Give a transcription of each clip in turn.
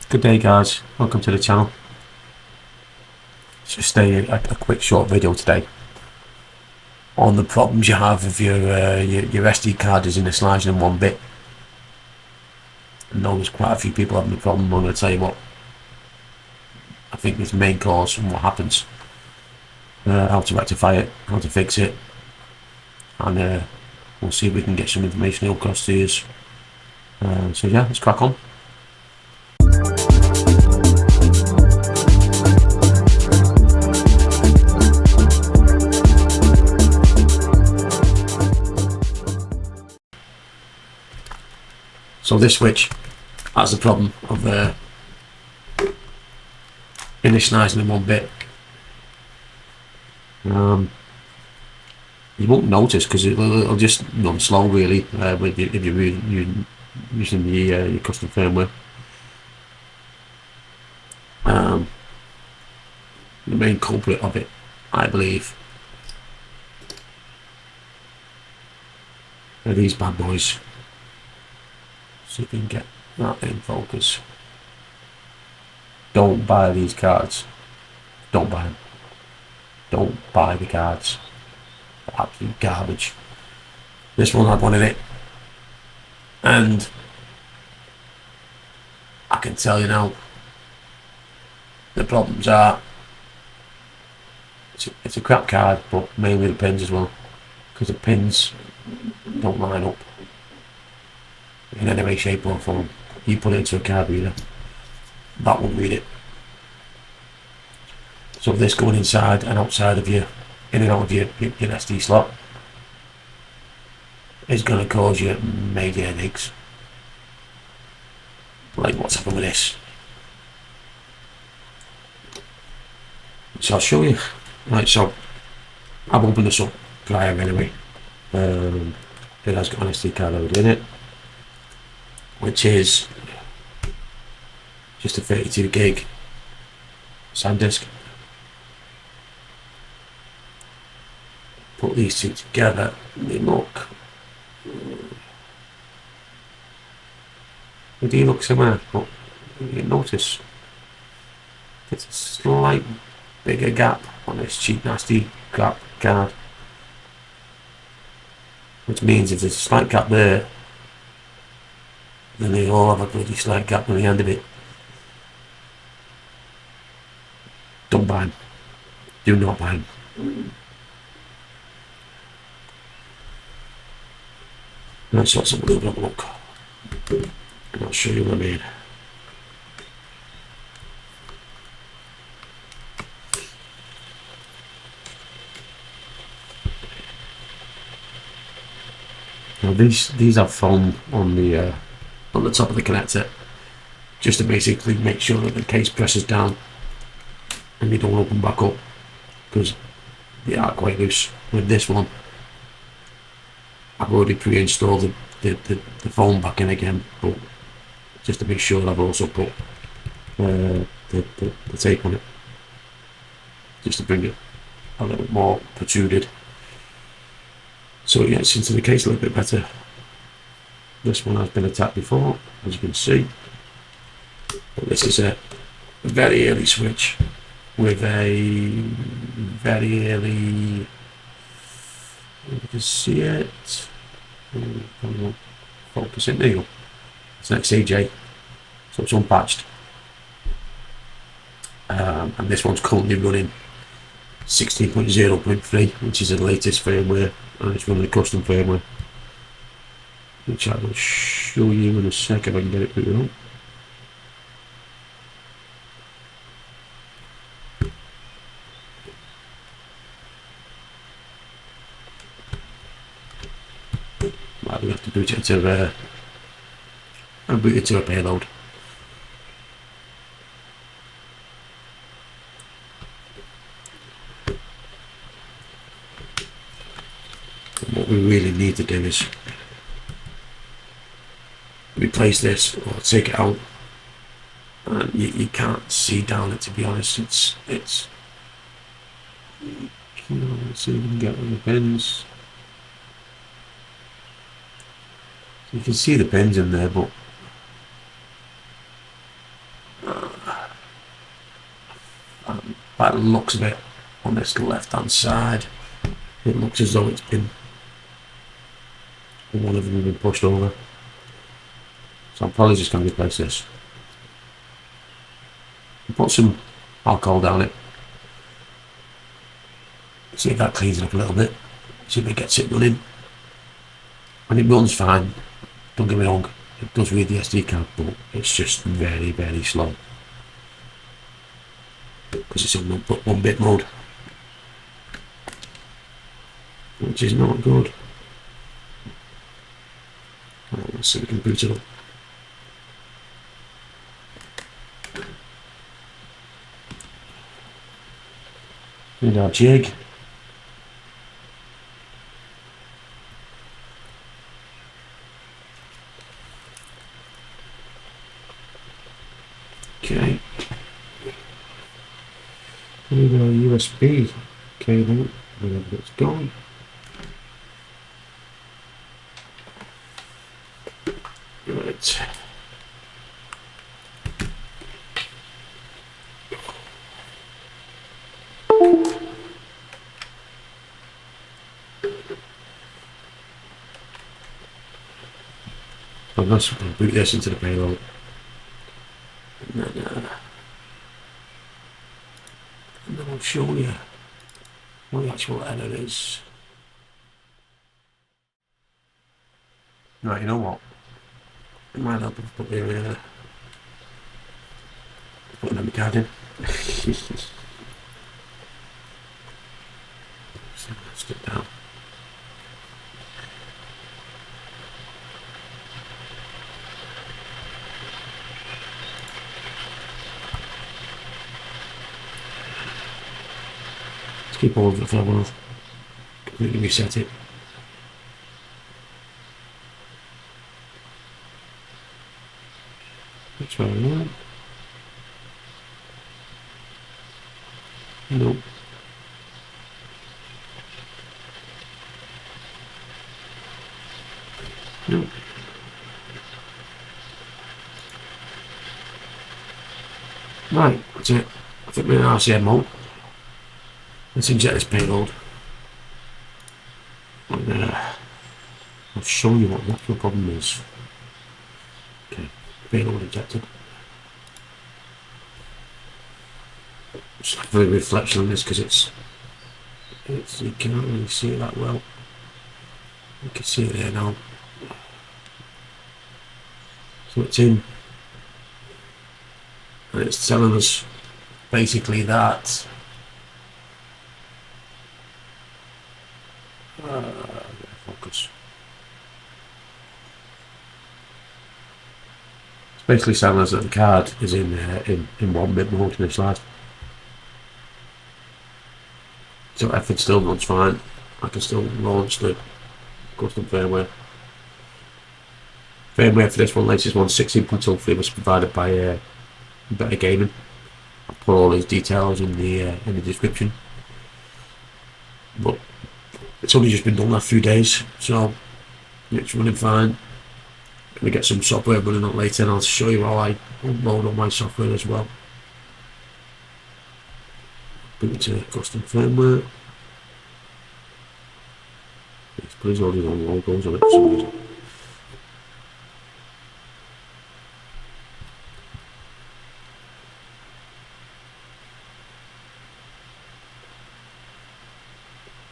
Good day guys, welcome to the channel. It's just a quick short video today on the problems you have if your SD card is initializing in 1 bit. I know there's quite a few people having the problem. I'm going to tell you what I think is the main cause and what happens, how to rectify it, how to fix it, and we'll see if we can get some information across to you. So yeah, let's crack on. So this switch has the problem of initializing in 1 bit. You won't notice because it'll just run slow really if you're using your custom firmware. The main culprit of it, I believe, are these bad boys. See if we can get that in focus. Don't buy these cards. Don't buy them. Don't buy the cards. They're absolute garbage. This one had one in it, and I can tell you now, the problems are it's a crap card, but mainly the pins as well, because the pins don't line up in any way, shape or form. You put it into a card reader, that won't read it. So this going inside and outside of your, in and out of your SD slot, is going to cause you major headaches, like what's happened with this. So I'll show you. Right, so I've opened this up prior anyway. It has got an SD card load in it, which is just a 32 gig SanDisk. Put these two together, they look, they do look similar, but you notice there's a slight bigger gap on this cheap nasty crap card, which means if there's a slight gap there, then they all have a bloody slight gap on the end of it. Don't buy them. Do not buy them. Let's have a little look, and I'll show you what I mean. Now these have foam on the top of the connector, just to basically make sure that the case presses down and they don't open back up, because they are quite loose. With this one, I've already pre-installed the foam back in again, but just to make sure I've also put the tape on it, just to bring it a little more protruded, so it gets into the case a little bit better. This one has been attacked before, as you can see, but this is a very early switch with a very early, you can see it, focus in, there you go, it's an XAJ, so it's unpatched, and this one's currently running 16.0.3, which is the latest firmware, and it's running a custom firmware, which I will show you in a sec if I can get it put on. Right, we have to boot it to a payload. And what we really need to do is replace this or take it out, and you can't see down it, to be honest. It's you know, let's see if we can get on the pins. You can see the pins in there, but by the looks of it, on this left hand side, it looks as though it's been, one of them has been pushed over. So I'm probably just going to replace this. Put some alcohol down it. See if that cleans it up a little bit. See if it gets it running. And it runs fine. Don't get me wrong. It does read the SD card, but it's just very, very slow. Because it's in 1-bit mode. Which is not good. Right, let's see if we can boot it up. Need our jig. Okay. We got a USB cable, wherever it's gone. Right. I'm going to boot this into the payload. And then I'll show you what the actual header is. Right, you know what? It might help if I put the put the card in. Stick down. Let's keep all of it for a while. Completely reset it. That's where I am. Nope. Nope. Right, that's it. I think we're in RCM mode. Let's inject this payload. And I'll show you what the actual problem is. Okay, payload injected. Just have a reflection on this because it's you cannot really see it that well. You can see it there now. So it's in, and it's telling us basically that focus. It's basically telling us that the card is in 1-bit mode in this slide. So everything still runs fine. I can still launch the custom firmware. Firmware for this one, latest one, 16.03, was provided by Better Gaming. I'll put all these details in the description. But it's only just been done last few days, so it's running fine. Gonna get some software running up later, and I'll show you how I upload all my software as well. Boot into custom firmware. It's please all these on logos on it for some reason.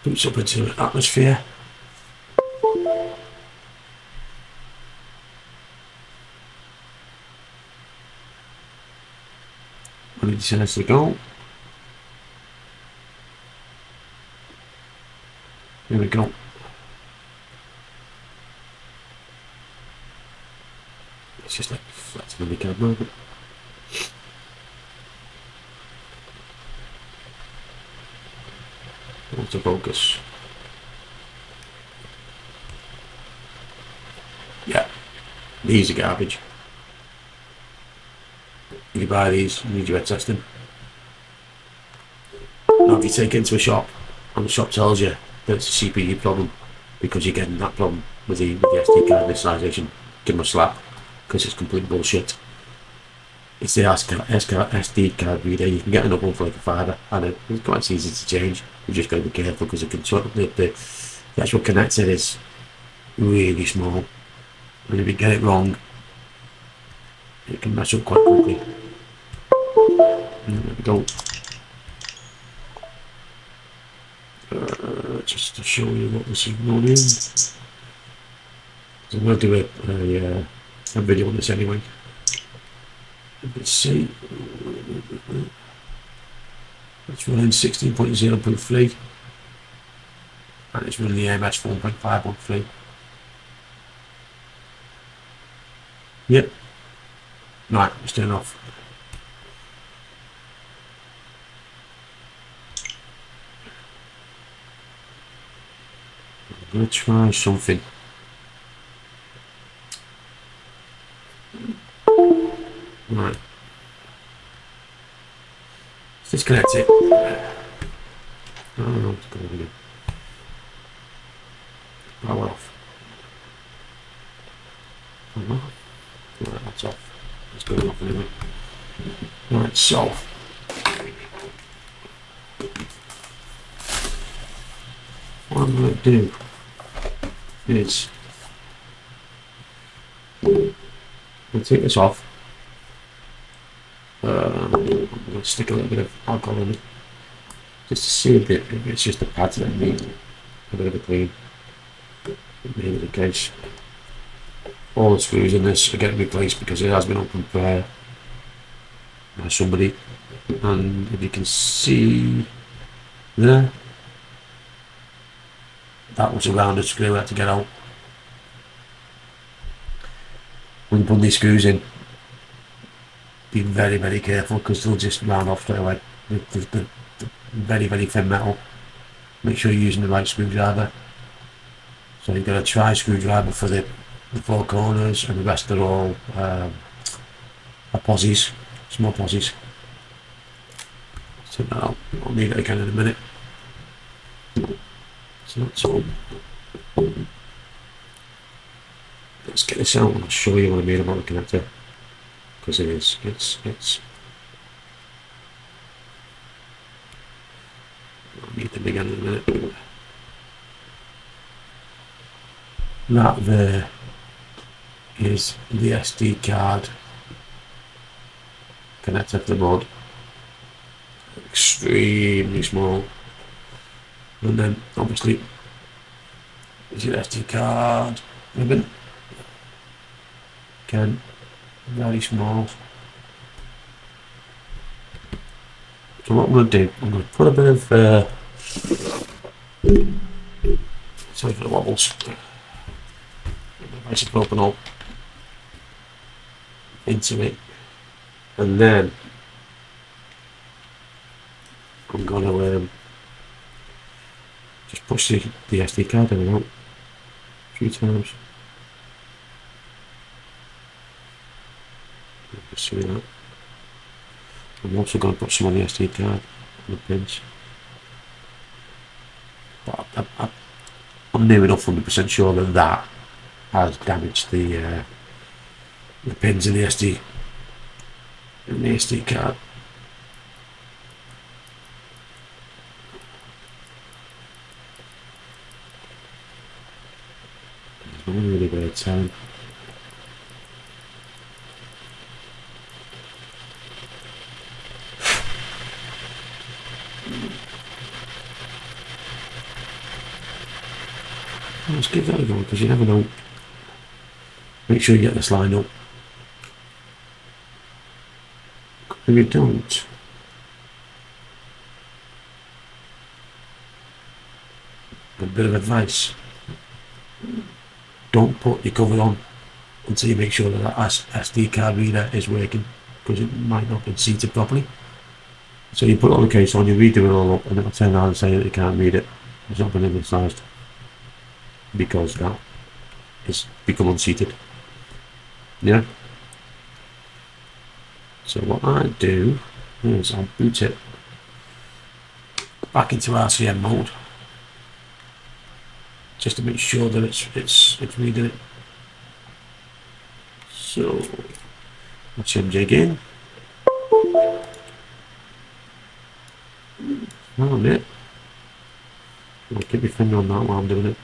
Boots up into atmosphere. When it decides to go. Here we go. It's just like flat to the camera. Autofocus. Yeah, these are garbage. You buy these, you need your head testing. Now if you take it into a shop, and the shop tells you that it's a CPU problem, because you're getting that problem with the SD card initialization, give them a slap, because it's complete bullshit. it's the SD card reader. You can get another one for like a fiver, and it's quite easy to change. You just got to be careful because the actual connector is really small, and if you get it wrong, it can mess up quite quickly. And there we go. Just to show you what this is running. So I'm going to do a video on this anyway. Let's see. It's running 16.0.3 and it's running the AMS 4.5.3. Yep. Right, let's turn it off. I'm going to try something. Right. Let's disconnect it. Oh no, it's going again. Power off. Right, that's off. It's going off anyway. Right, so what I'm going to do is I'm going to take this off. I'm going to stick a little bit of alcohol in it just to see if it's just the pads that need a bit of a clean. Maybe the case. All the screws in this are getting replaced because it has been opened by somebody, and if you can see there, that was a rounded screw I had to get out. When you put these screws in, be very, very careful because they'll just round off straight away. They're very, very thin metal. Make sure you're using the right screwdriver. So you've got a tri-screwdriver for the four corners, and the rest are all posies, small posies. So now I'll need it again in a minute. So that's all. Let's get this out and I'll show you what I mean about the connector, because it's I'll need them again in a minute. That there is the SD card connector for the board. Extremely small. And then obviously is your SD card ribbon. Again, very small. So what I'm going to do, I'm going to put a bit of sorry for the wobbles. Isopropyl into it, and then I'm going to just push the SD card in and out a few times. Just see that. I'm also going to put some on the SD card on the pins, but I'm near enough 100% sure that has damaged the pins in the SD card. It's not really bad time. Let's give that a go because you never know. Make sure you get this line up. If you don't, a bit of advice: don't put your cover on until you make sure that SD card reader is working, because it might not be seated properly. So you put it on the case on, you redo it all up, and it'll turn around and say that you can't read it. It's not been initialized because that is become unseated. Yeah. So what I do is I'll boot it back into RCM mode just to make sure that it's reading it. So let's jig in. Oh, mate. I'll keep your finger on that while I'm doing it.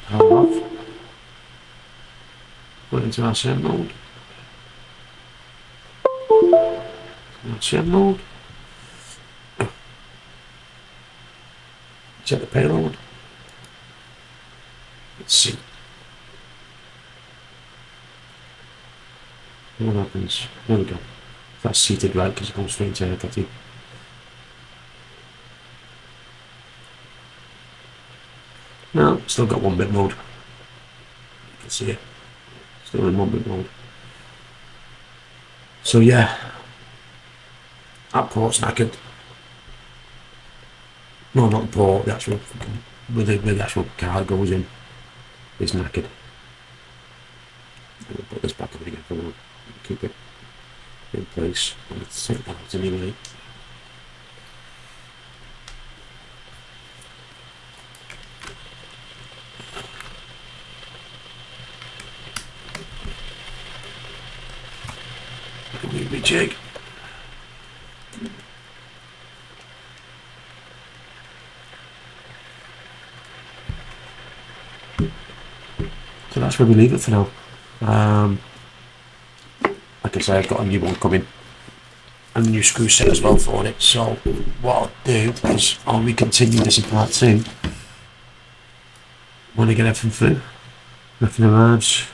Power off. Put it into RCM mode. RCM mode. Check the payload. Let's see. What happens? There we go. That's seated right because it goes straight to haircutting. No, still got 1-bit mode. You can see it. Still in 1-bit mode. So yeah, that port's knackered. No, not the port. The actual where the actual card goes in is knackered. I'm gonna put this back on again for now. Keep it in place. Let's take that out anyway. Move me jig. So that's where we leave it for now. Like I say, I've got a new one coming, and a new screw set as well for it. So what I'll do is I'll continue this in part 2 when I get everything through. Everything arrives.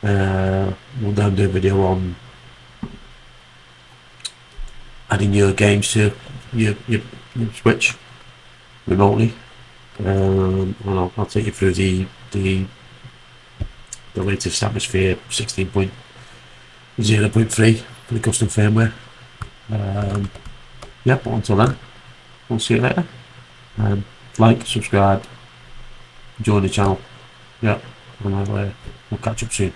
We'll then do a video on adding your games to your Switch remotely. And I'll take you through the latest Atmosphere 16.0.3 for the custom firmware. Yeah, but until then, we'll see you later. Like, subscribe, join the channel. Yeah, and we'll catch up soon.